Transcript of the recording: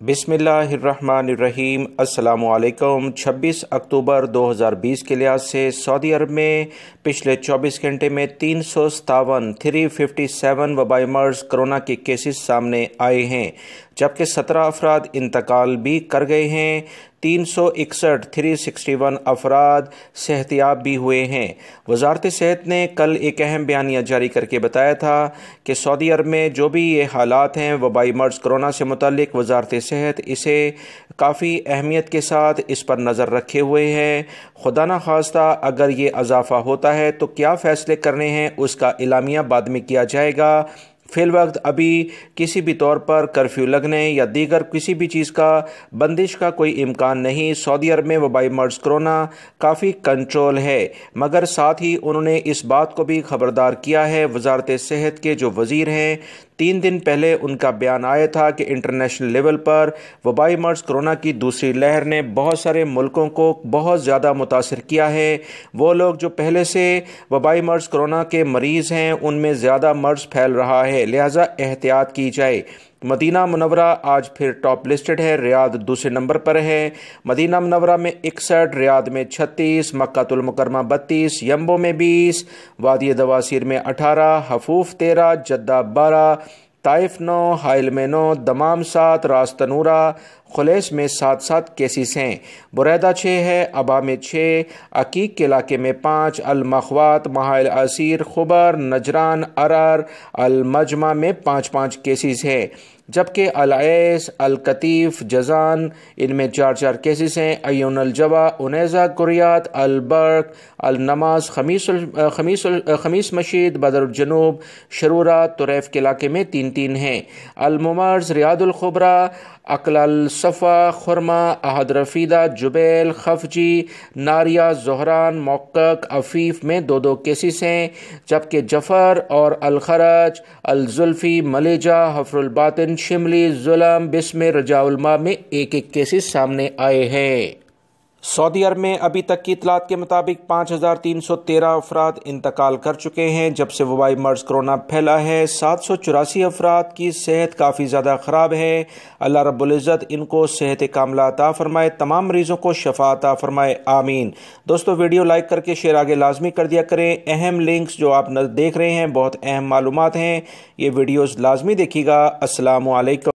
बिस्मिल्लाहिर्रहमानिर्रहीम। अस्सलामु अलैकुम। 26 अक्टूबर 2020 के लिहाज से सऊदी अरब में पिछले 24 घंटे में 357 वबाई मर्ज कोरोना के केसेस सामने आए हैं, जबकि 17 अफराद इंतकाल भी कर गए हैं। 361 अफराद सेहतियाब भी हुए हैं। वजारत सेहत ने कल एक अहम बयानिया जारी करके बताया था कि सऊदी अरब में जो भी ये हालात हैं वबाई मर्ज कोरोना से मुतालिक, वजारत सेहत इसे काफ़ी अहमियत के साथ इस पर नज़र रखे हुए हैं। खुदा न खास्ता अगर ये इजाफ़ा होता है तो क्या फ़ैसले करने हैं उसका इलामिया बाद में किया जाएगा। फ़िल वक्त अभी किसी भी तौर पर कर्फ्यू लगने या दीगर किसी भी चीज़ का बंदिश का कोई इम्कान नहीं। सऊदी अरब में वबाई मर्ज कोरोना काफ़ी कंट्रोल है, मगर साथ ही उन्होंने इस बात को भी खबरदार किया है। वजारत सेहत के जो वज़ीर हैं, 3 दिन पहले उनका बयान आया था कि इंटरनेशनल लेवल पर वबाई मर्ज कोरोना की दूसरी लहर ने बहुत सारे मुल्कों को बहुत ज़्यादा मुतासिर किया है। वो लोग जो पहले से वबाई मर्ज कोरोना के मरीज़ हैं उनमें ज़्यादा मर्ज फैल रहा है, लिहाजा एहतियात की जाए। मदीना मुनव्वरा आज फिर टॉप लिस्टेड है, रियाद दूसरे नंबर पर है। मदीना मुनव्वरा में 61, रियाद में 36, मक्कातुल मुकरमा 32, यम्बो में 20, वादी दवासीर में 18, हफूफ 13, जद्दा 12, ताइफ 9, हाइल में 9, दमाम 7, रास तनूरा खुलेस में 7 केसेस हैं। बुरैदा 6 है, अबा में 6, अकीक के इलाके में 5, अल मखवात, महाल असीर, खुबर, नजरान, अरर, अल मजमा में 5 केसेस हैं, जबकि अल ऐस, अल कतीफ, जजान इनमें 4 केसेस हैं। अयून अल जवा, उनैज़ा, कुरियात, अल बर्क, अल नमाज, खमीस मशीद, बदर जनूब, शरूरा, तुरैफ के इलाके में 3 हैं। अल मुमर्ज, रियादुल खुबरा, अकल सफ़ा, खुरमा, अहद रफीदा, जुबैल, खफजी, नारिया, जोहरान, मौक़क़, अफीफ में 2 केसेस हैं, जबकि जफ़र और अल खरज, अल जुल्फ़ी, मलेजा, हफरुल बातिन, शिमली, जुलम, बिस्म, रजाउलमा में 1 केसेस सामने आए हैं। सऊदी अरब में अभी तक की इतलात के मुताबिक 5313 अफराद इंतकाल कर चुके हैं जब से वबाई मर्ज कोरोना फैला है। 784 अफराद की सेहत काफ़ी ज़्यादा ख़राब है। अल्लाह रब्बुल इज़्ज़त इनको सेहत कामिला अता फरमाए, तमाम मरीज़ों को शफ़ा अता फरमाए, आमीन। दोस्तों, वीडियो लाइक करके शेयर आगे लाजमी कर दिया करें। अहम लिंक्स जो आप देख रहे हैं बहुत अहम मालूमात हैं, ये वीडियोज़ लाजमी देखिएगा। अस्सलामु अलैकुम।